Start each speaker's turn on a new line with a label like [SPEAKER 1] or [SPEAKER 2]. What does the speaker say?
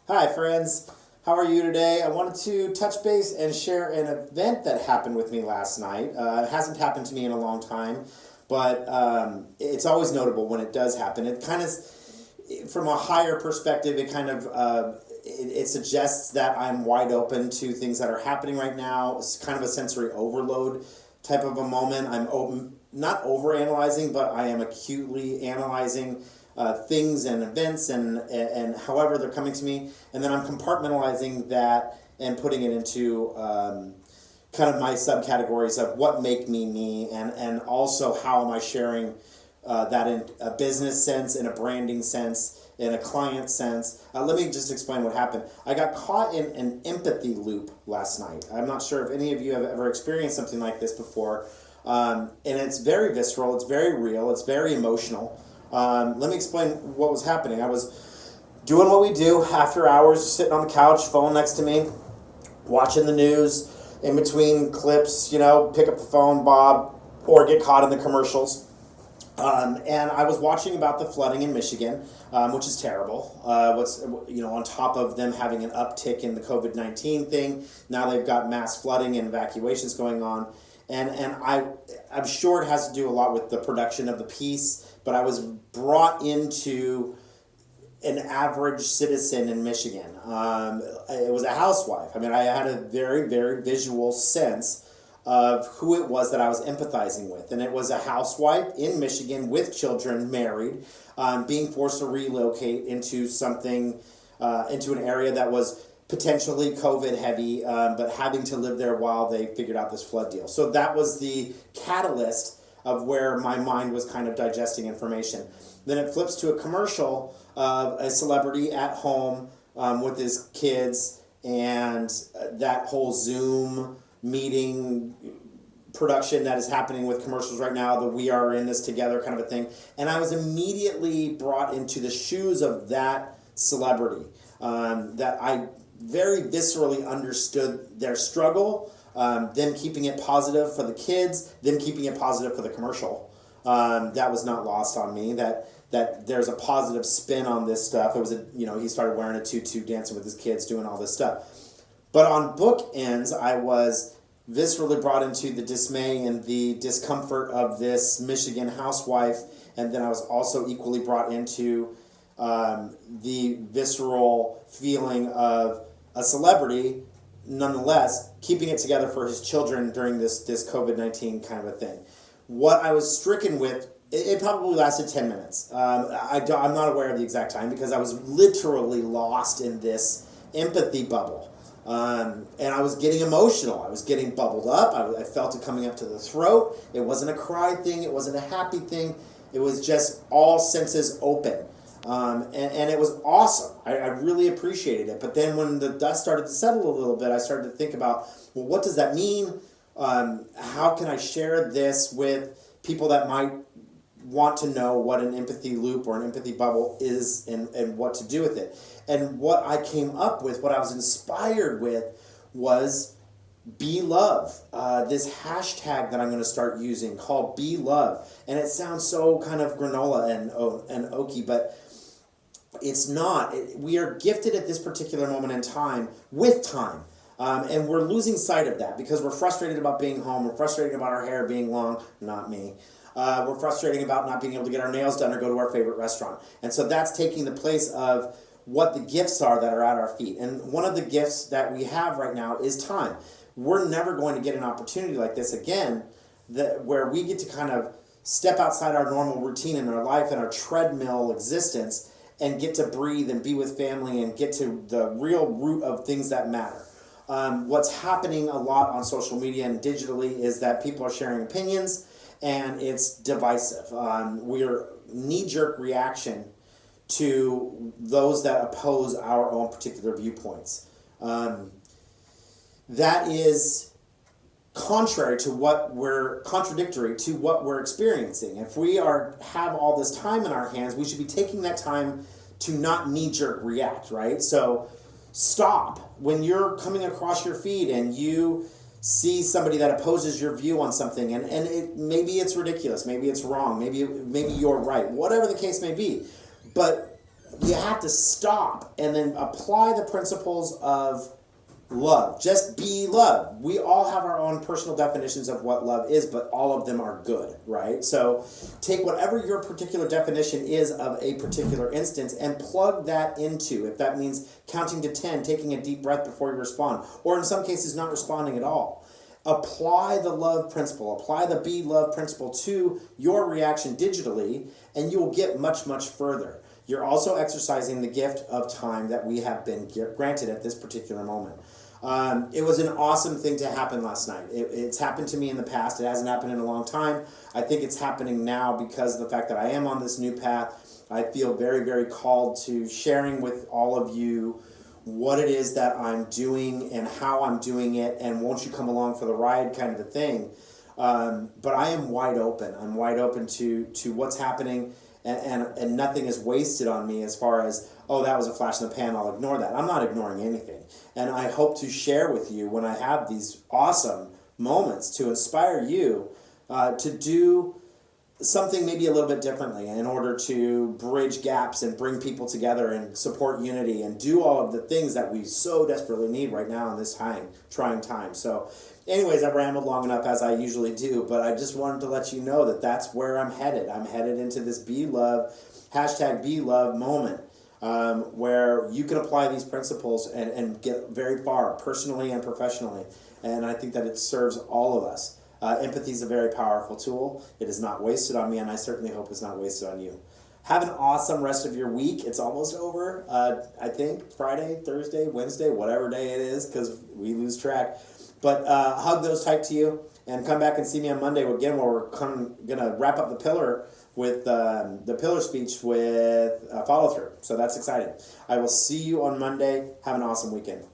[SPEAKER 1] Hi, friends. How are you today? I wanted to touch base and share an event that happened with me last night. It hasn't happened to me in a long time, but it's always notable when it does happen. It kind of, from a higher perspective, it suggests that I'm wide open to things that are happening right now. It's kind of a sensory overload type of a moment. I'm open, not overanalyzing, but I am acutely analyzing things and events and however they're coming to me, and then I'm compartmentalizing that and putting it into kind of my subcategories of what make me me, and also how am I sharing that in a business sense, in a branding sense, in a client sense. Let me just explain what happened. I got caught in an empathy loop last night. I'm not sure if any of you have ever experienced something like this before, and it's very visceral, it's very real, it's very emotional. Let me explain what was happening. I was doing what we do after hours, sitting on the couch, phone next to me, watching the news, in between clips, pick up the phone, Bob, or get caught in the commercials. And I was watching about the flooding in Michigan, which is terrible. On top of them having an uptick in the COVID-19 thing, now they've got mass flooding and evacuations going on. I'm sure it has to do a lot with the production of the piece, but I was brought into an average citizen in Michigan. It was a housewife. I mean, I had a very, very visual sense of who it was that I was empathizing with. And it was a housewife in Michigan with children, married, being forced to relocate into into an area that was potentially COVID heavy, but having to live there while they figured out this flood deal. So that was the catalyst of where my mind was kind of digesting information. Then it flips to a commercial of a celebrity at home with his kids, and that whole Zoom meeting production that is happening with commercials right now, the we are in this together kind of a thing. And I was immediately brought into the shoes of that celebrity, that I very viscerally understood their struggle, them keeping it positive for the kids, them keeping it positive for the commercial. That was not lost on me, that there's a positive spin on this stuff. It was he started wearing a tutu, dancing with his kids, doing all this stuff. But on bookends, I was viscerally brought into the dismay and the discomfort of this Michigan housewife, and then I was also equally brought into the visceral feeling of a celebrity, nonetheless, keeping it together for his children during this COVID-19 kind of a thing. What I was stricken with, it probably lasted 10 minutes. I'm not aware of the exact time because I was literally lost in this empathy bubble. And I was getting emotional. I was getting bubbled up. I felt it coming up to the throat. It wasn't a cry thing. It wasn't a happy thing. It was just all senses open. And it was awesome. I really appreciated it. But then when the dust started to settle a little bit, I started to think about, well, what does that mean? How can I share this with people that might want to know what an empathy loop or an empathy bubble is, and what to do with it? And what I came up with, what I was inspired with, was Be Love. This hashtag that I'm going to start using called Be Love. And it sounds so kind of granola and oaky, but it's not. We are gifted at this particular moment in time with time. And we're losing sight of that because we're frustrated about being home. We're frustrated about our hair being long. Not me. We're frustrating about not being able to get our nails done or go to our favorite restaurant. And so that's taking the place of what the gifts are that are at our feet. And one of the gifts that we have right now is time. We're never going to get an opportunity like this again, where we get to kind of step outside our normal routine in our life and our treadmill existence and get to breathe and be with family and get to the real root of things that matter. What's happening a lot on social media and digitally is that people are sharing opinions, and it's divisive. We're knee-jerk reaction to those that oppose our own particular viewpoints. That is contradictory to what we're experiencing. If we have all this time in our hands, we should be taking that time to not knee-jerk react, right? So stop when you're coming across your feed and you see somebody that opposes your view on something, and maybe it's ridiculous, maybe it's wrong, maybe you're right, whatever the case may be. But you have to stop and then apply the principles of love. Just be love. We all have our own personal definitions of what love is, but all of them are good, right? So take whatever your particular definition is of a particular instance and plug that into, if that means counting to 10, taking a deep breath before you respond, or in some cases not responding at all. Apply the love principle, apply the be love principle to your reaction digitally, and you will get much, much further. You're also exercising the gift of time that we have been granted at this particular moment. It was an awesome thing to happen last night. It's happened to me in the past. It hasn't happened in a long time. I think it's happening now because of the fact that I am on this new path. I feel very, very called to sharing with all of you what it is that I'm doing and how I'm doing it, and won't you come along for the ride kind of a thing. But I am wide open. I'm wide open to what's happening, and nothing is wasted on me as far as, oh, that was a flash in the pan, I'll ignore that. I'm not ignoring anything. And I hope to share with you when I have these awesome moments to inspire you to do something maybe a little bit differently in order to bridge gaps and bring people together and support unity and do all of the things that we so desperately need right now in this trying time. So anyways, I've rambled long enough as I usually do, but I just wanted to let you know that that's where I'm headed. I'm headed into this Be Love, #BeLove moment, where you can apply these principles and get very far personally and professionally. And I think that it serves all of us. Empathy is a very powerful tool. It is not wasted on me, and I certainly hope it's not wasted on you. Have an awesome rest of your week. It's almost over, I think, Friday, Thursday, Wednesday, whatever day it is, because we lose track. But hug those tight to you, and come back and see me on Monday again, where we're going to wrap up the pillar with the pillar speech with follow-through. So that's exciting. I will see you on Monday. Have an awesome weekend.